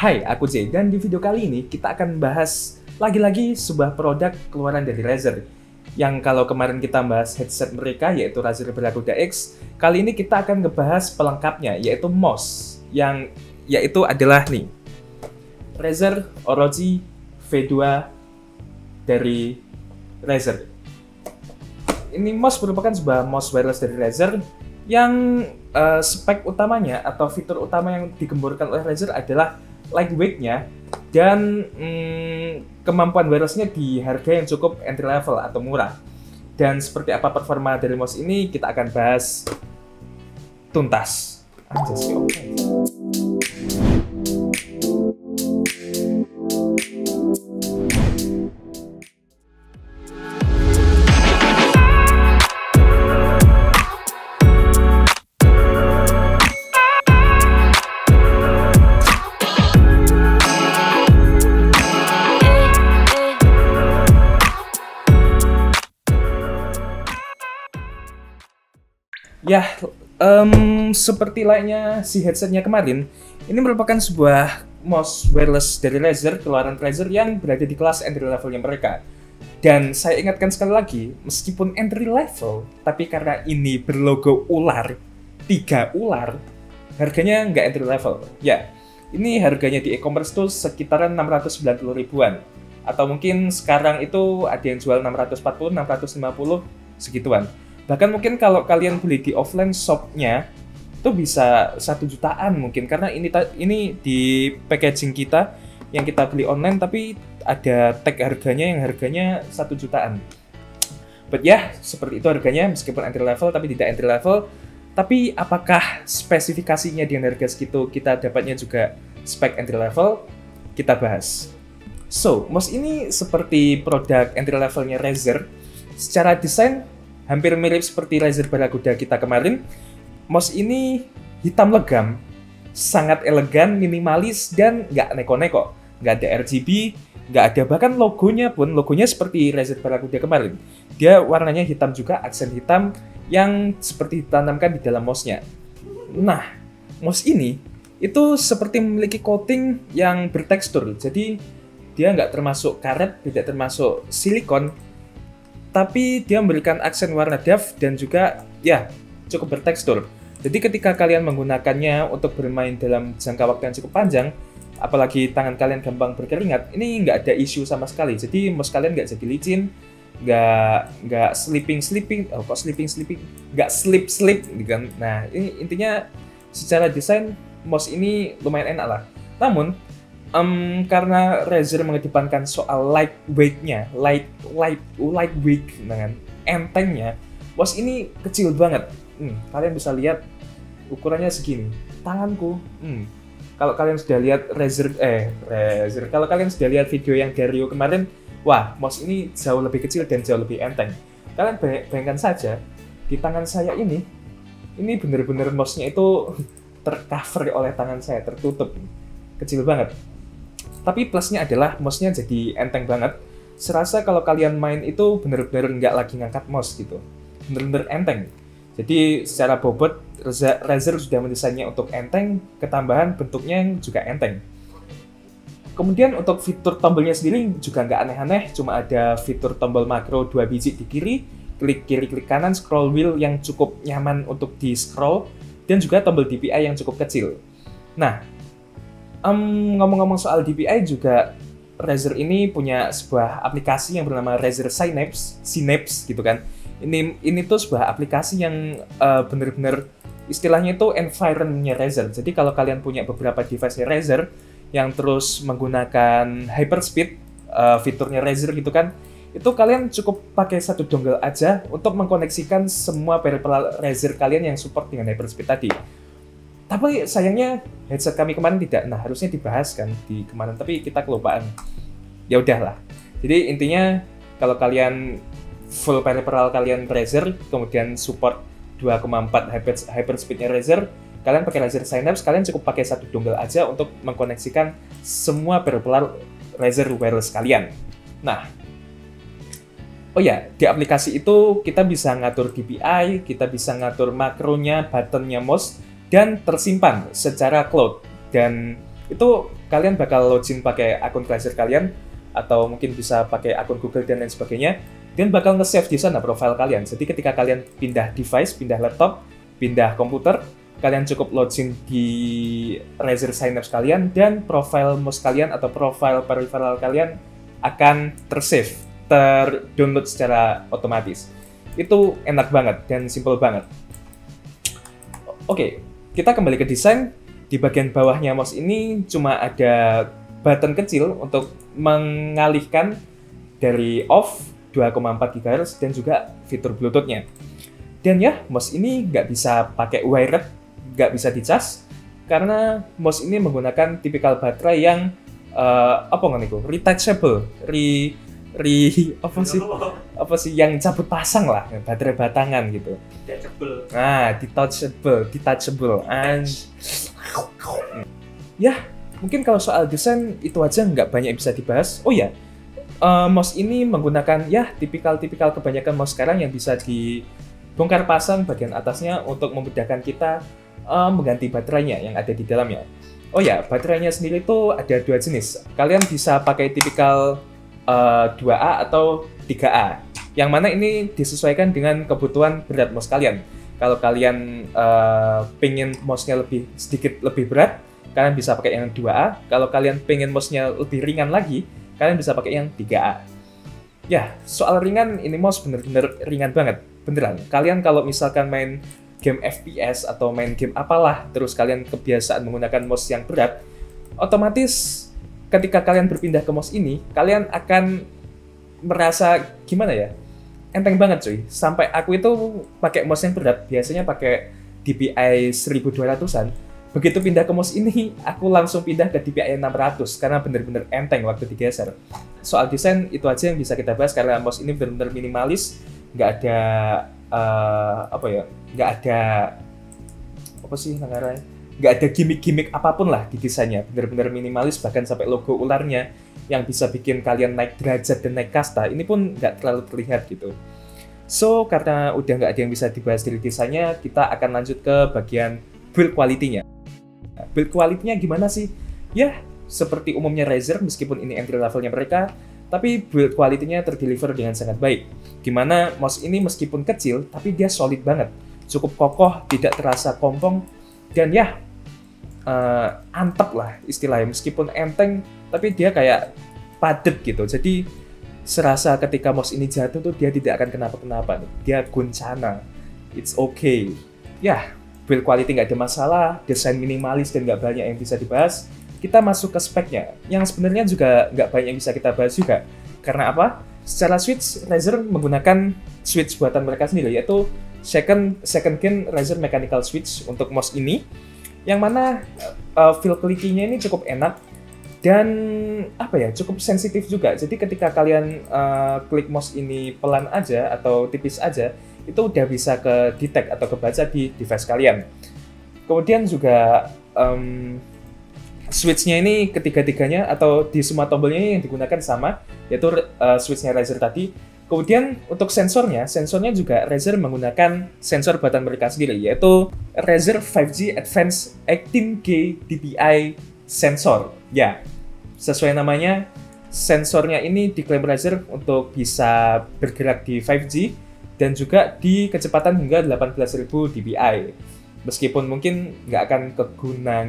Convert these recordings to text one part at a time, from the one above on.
Hai, aku Jay, dan di video kali ini kita akan bahas lagi-lagi sebuah produk keluaran dari Razer. Yang kalau kemarin kita bahas headset mereka, yaitu Razer Barakuda X, kali ini kita akan ngebahas pelengkapnya, yaitu mouse. Yaitu adalah nih, Razer ROG V2 dari Razer. Ini mouse merupakan sebuah mouse wireless dari Razer yang spek utamanya atau fitur utama yang digemburkan oleh Razer adalah lightweight-nya dan kemampuan wireless-nya di harga yang cukup entry level atau murah. Dan seperti apa performa dari mouse ini kita akan bahas tuntas. Ya, seperti layaknya si headsetnya kemarin, ini merupakan sebuah mouse wireless dari Razer, keluaran Razer yang berada di kelas entry levelnya mereka. Dan saya ingatkan sekali lagi, meskipun entry level, tapi karena ini berlogo ular, 3 ular, harganya nggak entry level. Ya, ini harganya di e-commerce tuh sekitaran 690 ribuan. Atau mungkin sekarang itu ada yang jual 640, 650, segituan. Bahkan mungkin kalau kalian beli di offline shop-nya itu bisa 1 jutaan mungkin, karena ini di packaging kita yang kita beli online tapi ada tag harganya yang harganya 1 jutaan. But ya, seperti itu harganya, meskipun entry level tapi tidak entry level. Tapi apakah spesifikasinya dengan harga segitu kita dapatnya juga spek entry level? Kita bahas. So, mouse ini seperti produk entry levelnya Razer. Secara desain hampir mirip seperti Razer Barakuda kita kemarin. Mouse ini hitam legam, sangat elegan, minimalis, dan nggak neko-neko. Nggak ada RGB, nggak ada bahkan logonya pun, logonya seperti Razer Barakuda kemarin. Dia warnanya hitam juga, aksen hitam yang seperti ditanamkan di dalam mouse-nya. Nah, mouse ini itu seperti memiliki coating yang bertekstur. Jadi dia nggak termasuk karet, tidak termasuk silikon, tapi dia memberikan aksen warna dove dan juga ya cukup bertekstur. Jadi ketika kalian menggunakannya untuk bermain dalam jangka waktu yang cukup panjang, apalagi tangan kalian gampang berkeringat, ini nggak ada isu sama sekali. Jadi mouse kalian nggak jadi licin, nggak sleeping, nggak sleep kan. Nah, ini intinya secara desain mouse ini lumayan enak lah. Namun karena Razer mengedepankan soal lightweight-nya, lightweight dengan entengnya, mouse ini kecil banget. Kalian bisa lihat ukurannya segini, tanganku. Kalau kalian sudah lihat kalau kalian sudah lihat video yang Dario kemarin, wah, mouse ini jauh lebih kecil dan jauh lebih enteng. Kalian bayangkan saja, di tangan saya ini bener-bener mouse-nya itu tercover oleh tangan saya, tertutup, kecil banget. Tapi plusnya adalah mouse-nya jadi enteng banget. Serasa kalau kalian main itu bener-bener nggak lagi ngangkat mouse gitu. Bener-bener enteng. Jadi secara bobot, Razer sudah mendesainnya untuk enteng, ketambahan bentuknya yang juga enteng. Kemudian untuk fitur tombolnya sendiri juga nggak aneh-aneh, cuma ada fitur tombol makro 2 biji di kiri, klik kiri, klik kanan, scroll wheel yang cukup nyaman untuk di-scroll, dan juga tombol DPI yang cukup kecil. Nah, ngomong-ngomong soal DPI juga, Razer ini punya sebuah aplikasi yang bernama Razer Synapse gitu kan. Ini tuh sebuah aplikasi yang bener-bener istilahnya itu environment-nya Razer. Jadi kalau kalian punya beberapa device Razer yang terus menggunakan hyperspeed, fiturnya Razer gitu kan, itu kalian cukup pakai 1 dongle aja untuk mengkoneksikan semua peripheral Razer kalian yang support dengan hyperspeed tadi. Tapi sayangnya headset kami kemarin tidak. Nah, harusnya dibahas kan di kemarin, tapi kita kelupaan. Ya udahlah. Jadi intinya kalau kalian full peripheral kalian Razer, kemudian support 2,4 hyperspeed-nya Razer, kalian pakai Razer Synapse, kalian cukup pakai 1 dongle aja untuk mengkoneksikan semua peripheral Razer wireless kalian. Nah, oh ya, di aplikasi itu kita bisa ngatur DPI, kita bisa ngatur makronya, buttonnya mouse, dan tersimpan secara cloud. Dan itu kalian bakal login pakai akun Razer kalian, atau mungkin bisa pakai akun Google dan lain sebagainya, dan bakal nge-save di sana profile kalian. Jadi ketika kalian pindah device, pindah laptop, pindah komputer, kalian cukup login di Razer Synapse kalian, dan profile mouse kalian atau profile peripheral kalian akan tersave, terdownload secara otomatis. Itu enak banget dan simple banget. Oke, kita kembali ke desain. Di bagian bawahnya mouse ini cuma ada button kecil untuk mengalihkan dari off 2,4 GHz dan juga fitur Bluetooth-nya. Dan ya, mouse ini nggak bisa pakai wired, nggak bisa dicas, karena mouse ini menggunakan tipikal baterai yang retouchable, apa sih yang cabut pasang lah, baterai batangan gitu. Detachable, and ya mungkin kalau soal desain itu aja nggak banyak yang bisa dibahas. Oh ya, mouse ini menggunakan ya tipikal kebanyakan mouse sekarang yang bisa dibongkar pasang bagian atasnya untuk memudahkan kita mengganti baterainya yang ada di dalamnya. Oh ya, baterainya sendiri itu ada 2 jenis. Kalian bisa pakai tipikal 2A atau 3A. Yang mana ini disesuaikan dengan kebutuhan berat mouse kalian. Kalau kalian pengen mouse-nya sedikit lebih berat, kalian bisa pakai yang 2A. Kalau kalian pengen mouse-nya lebih ringan lagi, kalian bisa pakai yang 3A. Ya, soal ringan, ini mouse bener-bener ringan banget. Beneran. Kalian kalau misalkan main game FPS atau main game apalah, terus kalian kebiasaan menggunakan mouse yang berat, otomatis ketika kalian berpindah ke mouse ini, kalian akan merasa gimana ya? Enteng banget cuy. Sampai aku itu pakai mouse yang berat, biasanya pakai DPI 1200-an. Begitu pindah ke mouse ini, aku langsung pindah ke DPI 600 karena bener-bener enteng waktu digeser. Soal desain itu aja yang bisa kita bahas karena mouse ini bener-bener minimalis, nggak ada nggak ada gimmick-gimmick apapun lah di desainnya, bener-bener minimalis, bahkan sampai logo ularnya yang bisa bikin kalian naik derajat dan naik kasta, ini pun nggak terlalu terlihat gitu. So, karena udah nggak ada yang bisa dibahas dari desainnya, kita akan lanjut ke bagian build quality-nya. Nah, build quality-nya gimana sih? Ya, seperti umumnya Razer, meskipun ini entry level-nya mereka, tapi build quality-nya terdeliver dengan sangat baik. Dimana mouse ini meskipun kecil, tapi dia solid banget. Cukup kokoh, tidak terasa kompong, dan ya, antep lah istilahnya. Meskipun enteng, tapi dia kayak padet gitu. Jadi, serasa ketika mouse ini jatuh tuh dia tidak akan kenapa-kenapa. Dia guncana. It's okay. Ya, build quality nggak ada masalah, desain minimalis dan nggak banyak yang bisa dibahas. Kita masuk ke speknya, yang sebenarnya juga nggak banyak yang bisa kita bahas juga. Karena apa? Secara switch, Razer menggunakan switch buatan mereka sendiri, yaitu second gen Razer Mechanical Switch untuk mouse ini, yang mana feel clicky-nya ini cukup enak, dan cukup sensitif juga. Jadi ketika kalian klik mouse ini pelan aja atau tipis aja, itu udah bisa ke detect atau kebaca di device kalian. Kemudian juga switch-nya ini ketiga-tiganya atau di semua tombolnya yang digunakan sama, yaitu switch-nya Razer tadi. Kemudian untuk sensornya juga Razer menggunakan sensor buatan mereka sendiri, yaitu Razer 5G Advanced 18K dpi sensor. Ya, sesuai namanya, sensornya ini diklaim Razer untuk bisa bergerak di 5G dan juga di kecepatan hingga 18.000 dpi. Meskipun mungkin nggak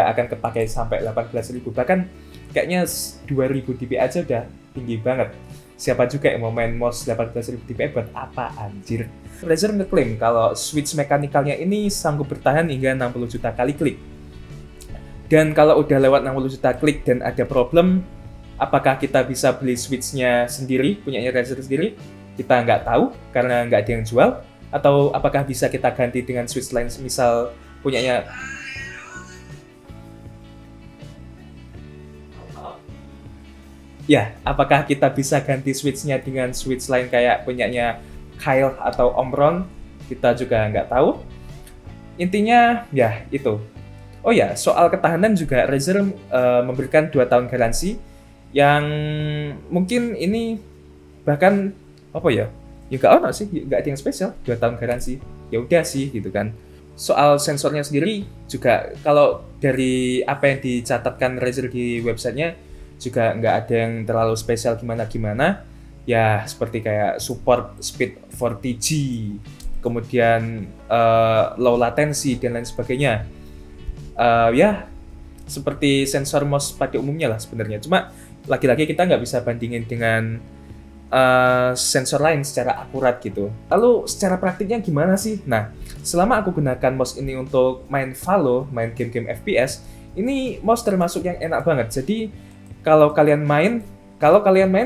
akan kepakai sampai 18.000, bahkan kayaknya 2.000 dpi aja udah tinggi banget. Siapa juga yang mau main mouse 18.000 dpi buat apa anjir? Razer ngeklaim kalau switch mekanikalnya ini sanggup bertahan hingga 60 juta kali klik. Dan kalau udah lewat 60 juta klik dan ada problem, apakah kita bisa beli switch-nya sendiri, punyanya Razer sendiri? Kita nggak tahu, karena nggak ada yang jual. Atau apakah bisa kita ganti dengan switch lain, misal punyanya... Ya, apakah kita bisa ganti switch-nya dengan switch lain kayak punyanya Kyle atau Omron? Kita juga nggak tahu. Intinya, ya itu. Oh ya, soal ketahanan juga Razer memberikan 2 tahun garansi yang mungkin ini bahkan ya nggak ada yang spesial, 2 tahun garansi. Ya udah sih gitu kan. soal sensornya sendiri juga, kalau dari apa yang dicatatkan Razer di websitenya juga nggak ada yang terlalu spesial gimana-gimana. Ya seperti kayak support speed 40G, kemudian low latency dan lain sebagainya. Ya seperti sensor mouse pada umumnya lah sebenarnya. Cuma lagi-lagi kita nggak bisa bandingin dengan sensor lain secara akurat gitu. Lalu secara praktiknya gimana sih? Nah, selama aku gunakan mouse ini untuk main Valo, main game-game FPS, ini mouse termasuk yang enak banget. Jadi kalau kalian main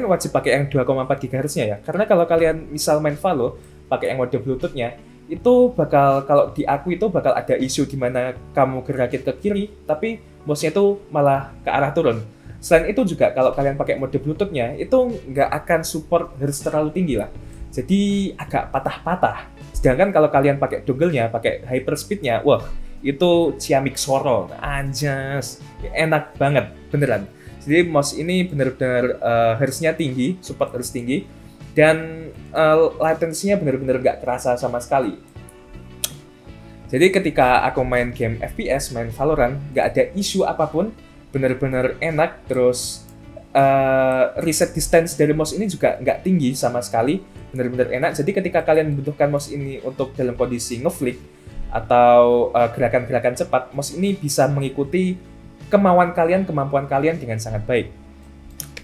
wajib pakai yang 2,4 GHz-nya ya. Karena kalau kalian misal main Valo pakai yang mode Bluetooth-nya, itu bakal, kalau di aku itu bakal ada isu di mana kamu gerakin ke kiri, tapi mouse-nya itu malah ke arah turun. Selain itu juga kalau kalian pakai mode Bluetooth-nya itu nggak akan support hertz terlalu tinggi lah. Jadi agak patah-patah. Sedangkan kalau kalian pakai dongle-nya, pakai hyperspeed-nya, wah itu ciamik soro, anjas, enak banget, beneran. Jadi mouse ini bener-bener hertz-nya tinggi, support hertz tinggi, dan latency-nya bener-bener nggak kerasa sama sekali. Jadi ketika aku main game FPS, main Valorant, nggak ada isu apapun, bener-bener enak. Terus reset distance dari mouse ini juga nggak tinggi sama sekali, bener-bener enak. Jadi ketika kalian membutuhkan mouse ini untuk dalam kondisi ngeflick atau gerakan-gerakan cepat, mouse ini bisa mengikuti kemauan kalian, kemampuan kalian dengan sangat baik.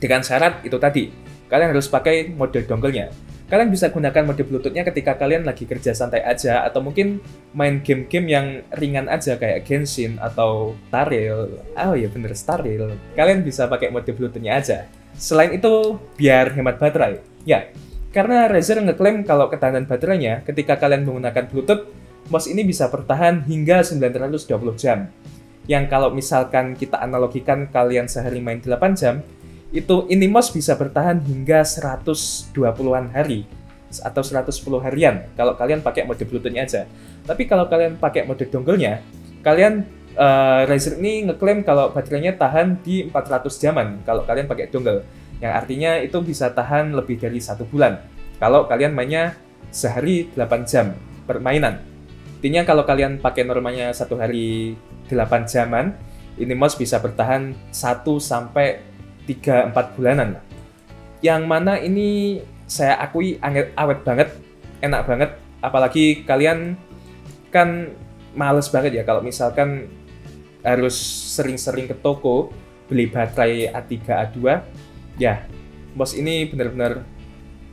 Dengan syarat itu tadi, kalian harus pakai mode dongle-nya. Kalian bisa gunakan mode Bluetooth-nya ketika kalian lagi kerja santai aja, atau mungkin main game-game yang ringan aja kayak Genshin atau Starrail. Oh iya bener, Starrail. Kalian bisa pakai mode Bluetooth-nya aja. Selain itu, biar hemat baterai. Ya, karena Razer ngeklaim kalau ketahanan baterainya ketika kalian menggunakan Bluetooth, mouse ini bisa bertahan hingga 920 jam. Yang kalau misalkan kita analogikan kalian sehari main 8 jam, ini mouse bisa bertahan hingga 120-an hari atau 110 harian kalau kalian pakai mode Bluetooth-nya aja. Tapi kalau kalian pakai mode dongle-nya, Razer ini ngeklaim kalau baterainya tahan di 400 jaman kalau kalian pakai dongle. Yang artinya itu bisa tahan lebih dari 1 bulan kalau kalian mainnya sehari 8 jam permainan. Artinya kalau kalian pakai normanya 1 hari 8 jaman, ini mouse bisa bertahan 1-3-4 bulanan. Yang mana ini saya akui awet banget, enak banget. Apalagi kalian kan males banget ya kalau misalkan harus sering-sering ke toko beli baterai A3, A2. Ya, mouse ini benar-benar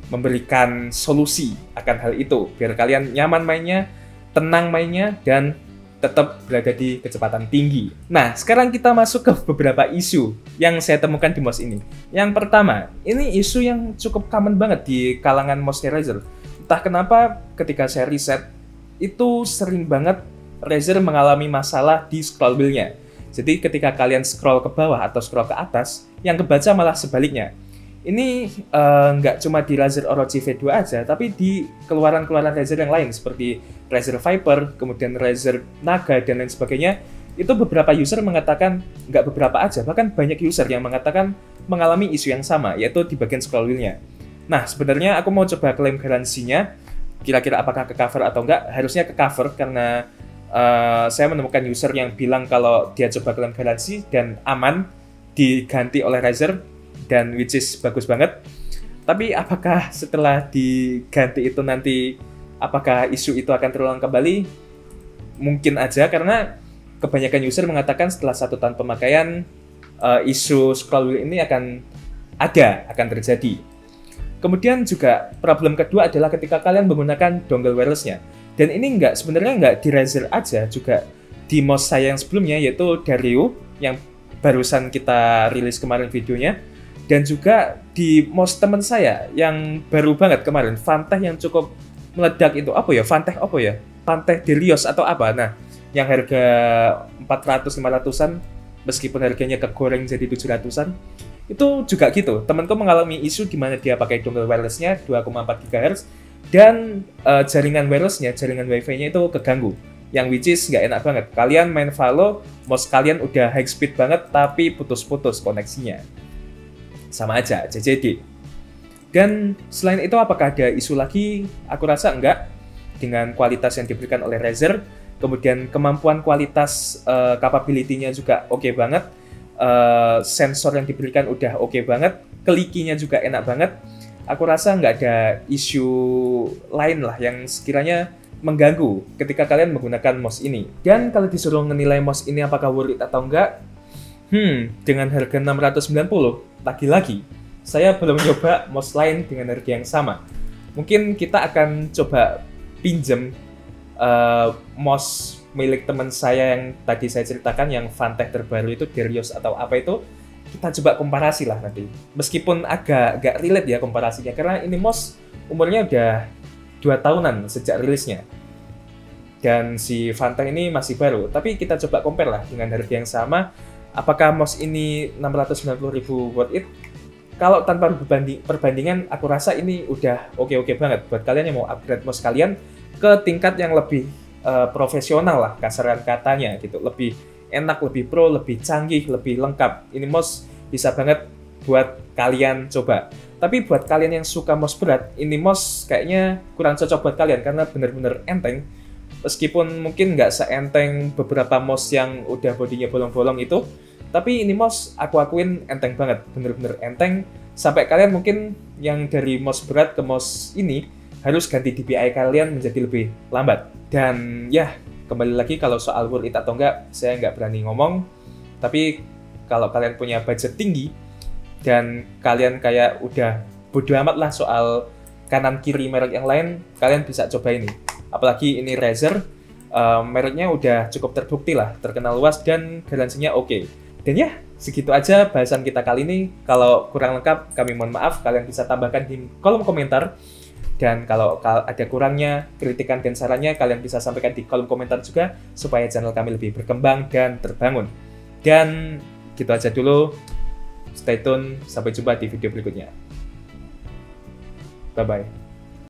memberikan solusi akan hal itu, biar kalian nyaman mainnya, tenang mainnya, dan tetap berada di kecepatan tinggi. Nah, sekarang kita masuk ke beberapa isu yang saya temukan di mouse ini. Yang pertama, ini isu yang cukup common banget di kalangan mouse Razer. Entah kenapa ketika saya riset, itu sering banget Razer mengalami masalah di scroll wheel-nya. Jadi ketika kalian scroll ke bawah atau scroll ke atas, yang kebaca malah sebaliknya. Ini nggak cuma di Razer ROG V2 aja, tapi di keluaran-keluaran Razer yang lain seperti Razer Viper, kemudian Razer Naga, dan lain sebagainya. Itu beberapa user mengatakan, nggak beberapa aja, bahkan banyak user yang mengatakan mengalami isu yang sama, yaitu di bagian scroll wheel-nya. Nah, sebenarnya aku mau coba klaim garansinya, kira-kira apakah ke cover atau enggak. Harusnya ke cover, karena saya menemukan user yang bilang kalau dia coba klaim garansi dan aman, diganti oleh Razer, dan which is bagus banget. Tapi apakah setelah diganti itu nanti, apakah isu itu akan terulang kembali? Mungkin aja, karena kebanyakan user mengatakan setelah 1 tahun pemakaian, isu scroll wheel ini akan terjadi. Kemudian juga problem kedua adalah ketika kalian menggunakan dongle wireless-nya. Dan ini sebenarnya nggak di Razer aja, juga di mouse saya yang sebelumnya, yaitu Dario, yang barusan kita rilis kemarin videonya. Dan juga di mouse teman saya yang baru banget kemarin, Fantech yang cukup meledak itu, Fantech Delios atau apa. Nah, yang harga 400-500an, meskipun harganya kegoreng jadi 700an, itu juga gitu. Temanku mengalami isu di mana dia pakai dongle wireless-nya 2,4 GHz, dan jaringan wireless-nya, jaringan wifi-nya itu keganggu. Yang which is nggak enak banget. Kalian main Valo, mouse kalian udah high speed banget, tapi putus-putus koneksinya. Sama aja, JJD. Dan selain itu, apakah ada isu lagi? Aku rasa enggak. Dengan kualitas yang diberikan oleh Razer, kemudian kemampuan kualitas capability-nya juga oke banget, sensor yang diberikan udah oke banget, klikinya juga enak banget. Aku rasa nggak ada isu lain lah yang sekiranya mengganggu ketika kalian menggunakan mouse ini. Dan kalau disuruh menilai mouse ini apakah worth it atau enggak, dengan harga 690, lagi-lagi saya belum nyoba mouse lain dengan harga yang sama. Mungkin kita akan coba pinjem mouse milik teman saya yang tadi saya ceritakan, yang Fantech terbaru itu, Darius atau apa itu. Kita coba komparasi lah nanti. Meskipun agak relate ya komparasinya, karena ini mouse umurnya udah 2 tahunan sejak rilisnya. Dan si Fantech ini masih baru, tapi kita coba compare lah dengan harga yang sama. Apakah mouse ini 690.000 worth it? Kalau tanpa perbandingan, aku rasa ini udah oke-oke banget buat kalian yang mau upgrade mouse kalian ke tingkat yang lebih profesional lah, kasaran katanya gitu. Lebih enak, lebih pro, lebih canggih, lebih lengkap. Ini mouse bisa banget buat kalian coba. Tapi buat kalian yang suka mouse berat, ini mouse kayaknya kurang cocok buat kalian karena bener-bener enteng. Meskipun mungkin nggak seenteng beberapa mouse yang udah bodinya bolong-bolong itu, tapi ini mouse aku akuin enteng banget, bener-bener enteng. Sampai kalian mungkin yang dari mouse berat ke mouse ini harus ganti DPI kalian menjadi lebih lambat. Dan ya, kembali lagi kalau soal worth it atau enggak, saya nggak berani ngomong. Tapi kalau kalian punya budget tinggi dan kalian kayak udah bodo amat lah soal kanan kiri merek yang lain, kalian bisa coba ini. Apalagi ini Razer, mereknya udah cukup terbukti lah, terkenal luas dan garansinya oke. Dan ya, segitu aja bahasan kita kali ini. Kalau kurang lengkap, kami mohon maaf. Kalian bisa tambahkan di kolom komentar. Dan kalau ada kurangnya, kritikan dan sarannya, kalian bisa sampaikan di kolom komentar juga, supaya channel kami lebih berkembang dan terbangun. Dan gitu aja dulu. Stay tune, sampai jumpa di video berikutnya. Bye-bye.